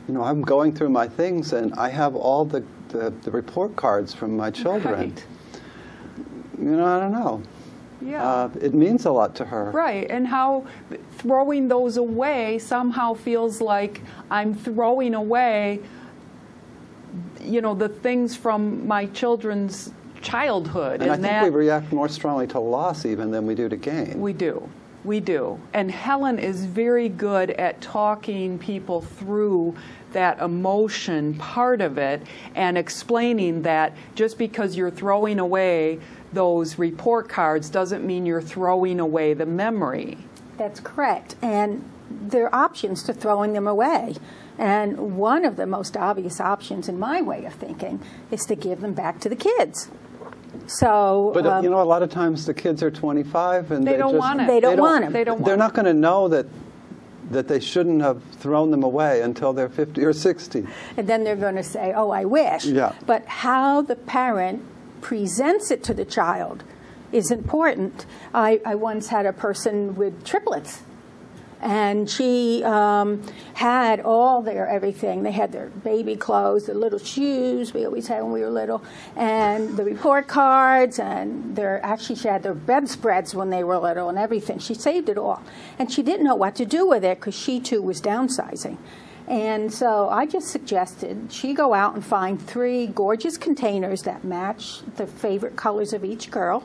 you know, I'm going through my things, and I have all the report cards from my children. Right. You know, I don't know. Yeah. It means a lot to her. Right, and how throwing those away somehow feels like I'm throwing away, you know, the things from my children's childhood. And I think we react more strongly to loss even than we do to gain. We do. We do. And Helen is very good at talking people through that emotion part of it and explaining that just because you're throwing away those report cards doesn't mean you're throwing away the memory. That's correct. And there are options to throwing them away. And one of the most obvious options in my way of thinking is to give them back to the kids. So, but you know, a lot of times the kids are 25 and they don't want it. They don't want them. They're not going to know that they shouldn't have thrown them away until they're 50 or 60. And then they're going to say, "Oh, I wish." Yeah. But how the parent presents it to the child is important. I once had a person with triplets. And she had all their everything. They had their baby clothes, their little shoes we always had when we were little, and the report cards, and actually she had their bedspreads when they were little and everything. She saved it all. And she didn't know what to do with it because she too was downsizing. And so I just suggested she go out and find 3 gorgeous containers that match the favorite colors of each girl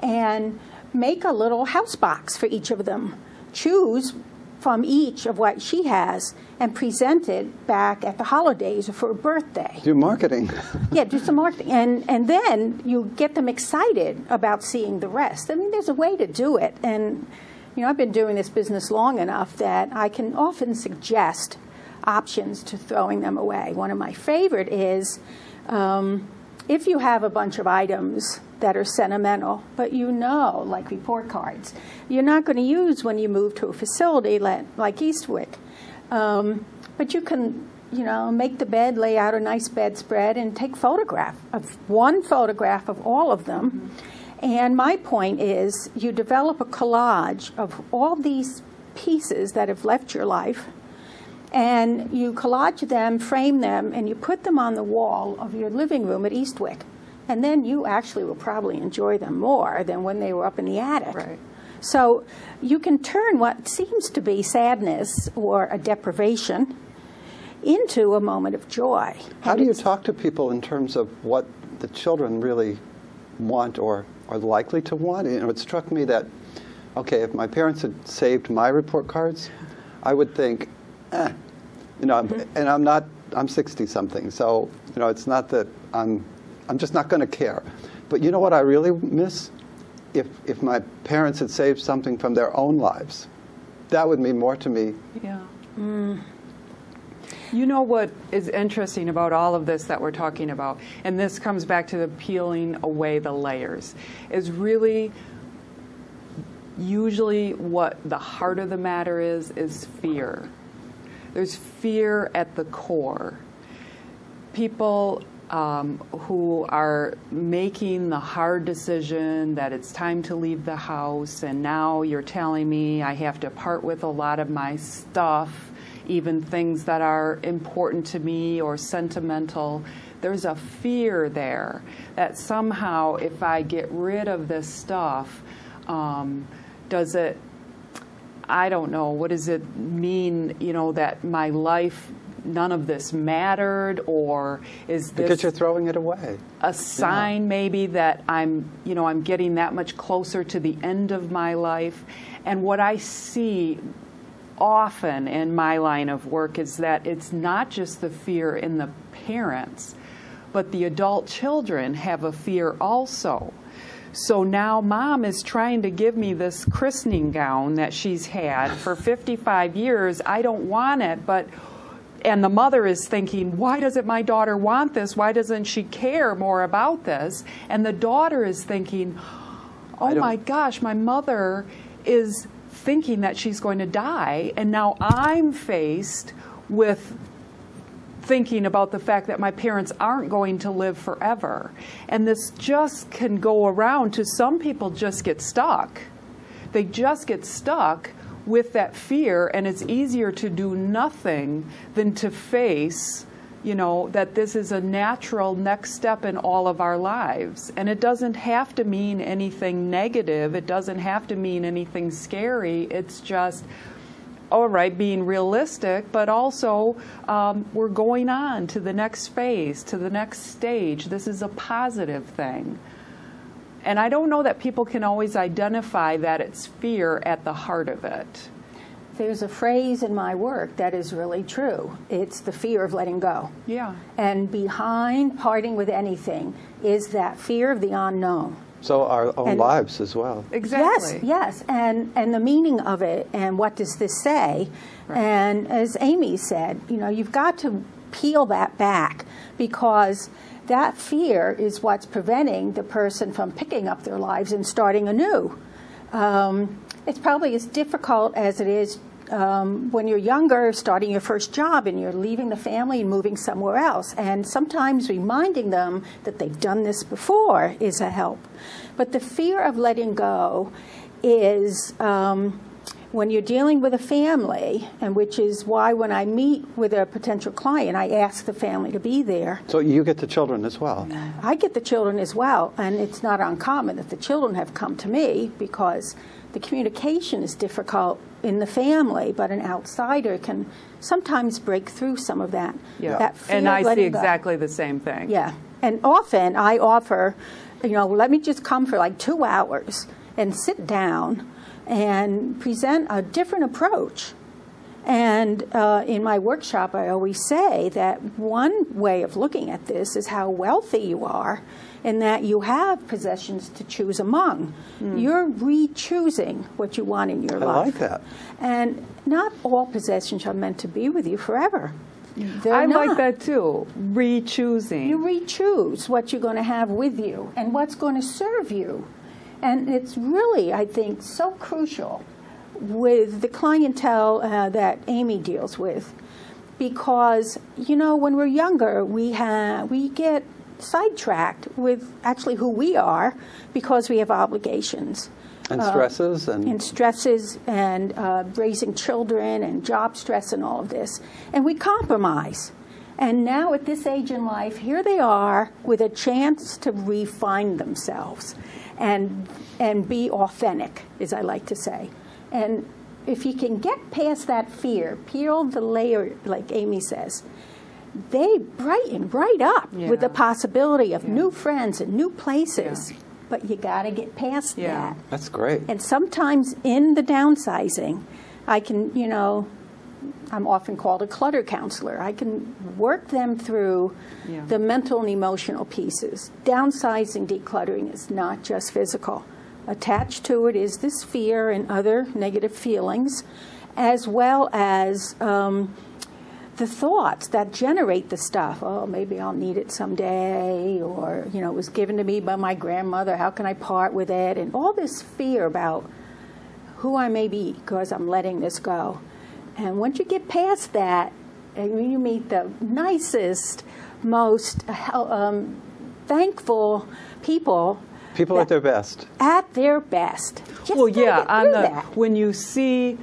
and make a little house box for each of them. Choose from each of what she has and present it back at the holidays or for a birthday. Do marketing. Yeah, do some marketing. And then you get them excited about seeing the rest. I mean, there's a way to do it. And, you know, I've been doing this business long enough that I can often suggest options to throwing them away. One of my favorite is if you have a bunch of items that are sentimental, but you know, like report cards, you're not going to use when you move to a facility like Eastwick. But you can, you know, make the bed, lay out a nice bedspread, and take one photograph of all of them. Mm-hmm. And my point is, you develop a collage of all these pieces that have left your life, and you collage them, frame them, and you put them on the wall of your living room at Eastwick. And then you actually will probably enjoy them more than when they were up in the attic. Right. So you can turn what seems to be sadness or a deprivation into a moment of joy. How do you talk to people in terms of what the children really want or are likely to want? You know, it struck me that, okay, if my parents had saved my report cards, I would think, you know, and I'm 60-something, so, you know, it's not that I'm just not going to care. But you know what I really miss? If my parents had saved something from their own lives, that would mean more to me. Yeah. You know what is interesting about all of this that we're talking about, and this comes back to the peeling away the layers, is really usually what the heart of the matter is fear. There's fear at the core. People who are making the hard decision that it's time to leave the house, and now you're telling me I have to part with a lot of my stuff, even things that are important to me or sentimental. There's a fear there that somehow if I get rid of this stuff, does it, I don't know, what does it mean, you know, that my life, none of this mattered, or is this because you're throwing it away, a sign maybe that I'm getting that much closer to the end of my life? And what I see often in my line of work is that it's not just the fear in the parents, but the adult children have a fear also. So now mom is trying to give me this christening gown that she's had for 55 years. I don't want it, and the mother is thinking, why doesn't my daughter want this? Why doesn't she care more about this? And the daughter is thinking, oh my gosh, my mother is thinking that she's going to die, and now I'm faced with thinking about the fact that my parents aren't going to live forever. And this just can go around to some people just get stuck. They just get stuck with that fear, and it's easier to do nothing than to face, you know, that this is a natural next step in all of our lives. And it doesn't have to mean anything negative. It doesn't have to mean anything scary. It's just, all right, being realistic, but also we're going on to the next phase, to the next stage. This is a positive thing. And I don't know that people can always identify that it's fear at the heart of it. There's a phrase in my work that is really true. It's the fear of letting go. Yeah. And behind parting with anything is that fear of the unknown. So our own lives as well. Exactly. Yes, and the meaning of it, and what does this say? Right. And as Amy said, you know, you've got to peel that back, because that fear is what's preventing the person from picking up their lives and starting anew. It's probably as difficult as it is when you're younger, starting your first job, and you're leaving the family and moving somewhere else. And sometimes reminding them that they've done this before is a help. But the fear of letting go is when you're dealing with a family, and which is why when I meet with a potential client, I ask the family to be there. So you get the children as well. I get the children as well, and it's not uncommon that the children have come to me because the communication is difficult in the family, but an outsider can sometimes break through some of that. Yeah. That fear And of I see letting go. exactly the same thing. Yeah. And often I offer, you know, let me just come for like 2 hours and sit down and present a different approach. And in my workshop, I always say that one way of looking at this is how wealthy you are, in that you have possessions to choose among. You're re-choosing what you want in your life. I like that. And not all possessions are meant to be with you forever. They're I like not. that too, re-choosing. You re-choose what you're going to have with you and what's going to serve you. And it's really, I think, so crucial with the clientele that Amy deals with, because, you know, when we're younger, we get sidetracked with actually who we are because we have obligations. And stresses. And stresses and raising children and job stress and all of this. And we compromise. And now at this age in life, here they are with a chance to refine themselves and be authentic, as I like to say. And if you can get past that fear, peel the layer, like Amy says, they brighten right up with the possibility of new friends and new places. Yeah. But you got to get past that. That's great. And sometimes in the downsizing, I can, you know, I'm often called a clutter counselor. I can work them through the mental and emotional pieces. Downsizing, decluttering is not just physical. Attached to it is this fear and other negative feelings, as well as the thoughts that generate the stuff. Oh, maybe I'll need it someday, or, you know, it was given to me by my grandmother. How can I part with it? And all this fear about who I may be because I'm letting this go. And once you get past that, and you meet the nicest, most thankful people. People at their best. At their best. Just Well, yeah, gotta get through that. when you see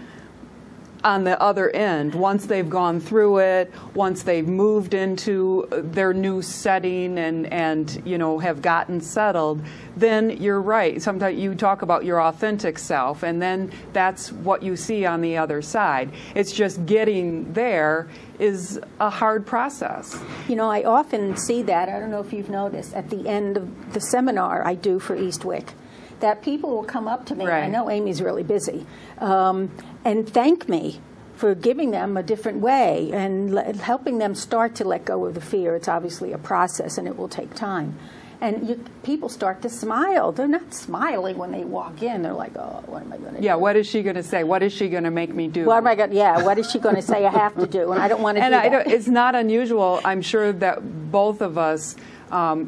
on the other end, once they've gone through it, once they've moved into their new setting and you know, have gotten settled, then you're right. Sometimes you talk about your authentic self, and then that's what you see on the other side. It's just getting there is a hard process. You know, I often see that, I don't know if you've noticed, at the end of the seminar I do for Eastwick, that people will come up to me, Right. I know Amy's really busy, and thank me for giving them a different way and helping them start to let go of the fear. It's obviously a process and it will take time. And people start to smile. They're not smiling when they walk in. They're like, oh, what am I going to do? Yeah, what is she going to say? What is she going to make me do? What am I going? Yeah, what is she going to say I have to do? And I don't want to do that. It's not unusual. I'm sure that both of us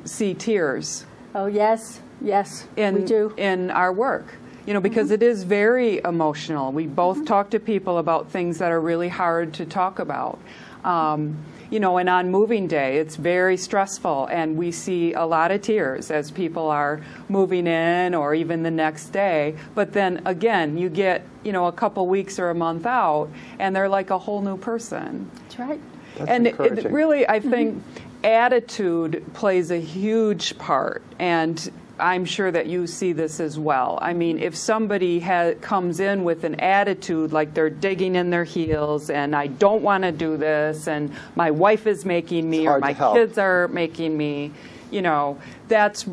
see tears. Oh, yes, yes, in, we do. in our work, you know, because it is very emotional. We both talk to people about things that are really hard to talk about. You know, and on moving day, it's very stressful, and we see a lot of tears as people are moving in or even the next day. But then again, you get, you know, a couple weeks or a month out, and they're like a whole new person. That's right. That's And encouraging. it really, I think, attitude plays a huge part, and I'm sure that you see this as well. I mean, if somebody comes in with an attitude like they're digging in their heels and I don't want to do this and my wife is making me or my kids are making me, you know, that's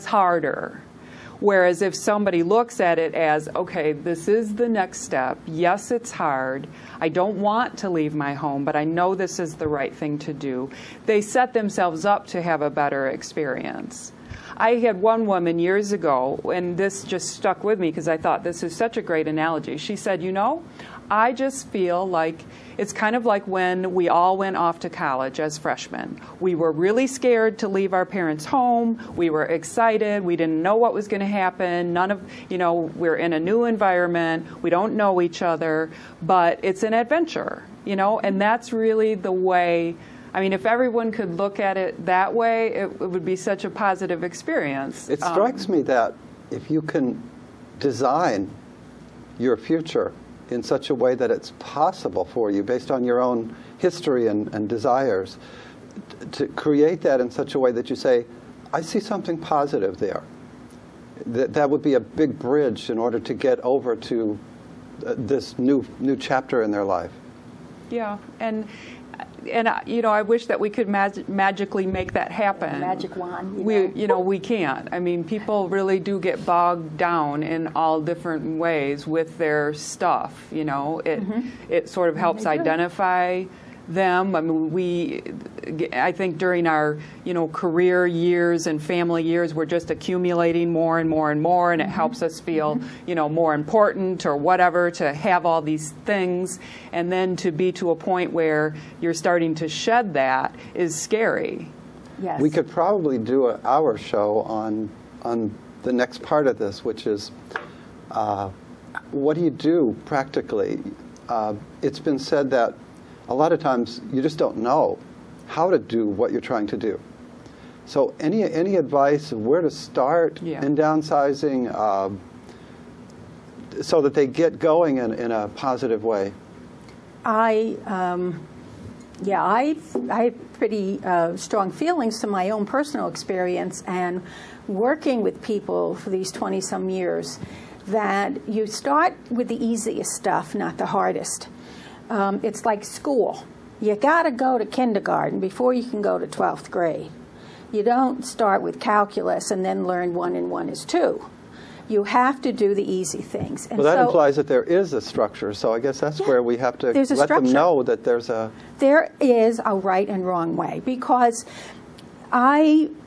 harder. Whereas if somebody looks at it as, okay, this is the next step. Yes, it's hard. I don't want to leave my home, but I know this is the right thing to do. They set themselves up to have a better experience. I had one woman years ago, and this just stuck with me because I thought this is such a great analogy. She said, you know, I just feel like it's kind of like when we all went off to college as freshmen. We were really scared to leave our parents' home. We were excited. We didn't know what was going to happen. We're in a new environment. We don't know each other, but it's an adventure, you know, and that's really the way. I mean, if everyone could look at it that way, it would be such a positive experience. It strikes me that if you can design your future in such a way that it's possible for you based on your own history and desires, to create that in such a way that you say, I see something positive there. That would be a big bridge in order to get over to this new chapter in their life. Yeah, and you know, I wish that we could magically make that happen. Magic wand. We can't. I mean, people really do get bogged down in all different ways with their stuff. You know, it sort of helps identify them. I mean, I think during our, you know, career years and family years, we're just accumulating more and more and more, and it helps us feel, you know, more important or whatever to have all these things, and then to be to a point where you're starting to shed that is scary. Yes. We could probably do an hour show on the next part of this, which is what do you do practically? It's been said that a lot of times you just don't know how to do what you're trying to do. So any advice of where to start in downsizing so that they get going in a positive way? I have pretty strong feelings to my own personal experience and working with people for these 20-some years, that you start with the easiest stuff, not the hardest. It's like school. You got to go to kindergarten before you can go to 12th grade. You don't start with calculus and then learn 1 and 1 is 2. You have to do the easy things. And well, that implies that there is a structure. So I guess that's where we have to let them know that there is a right and wrong way. Because I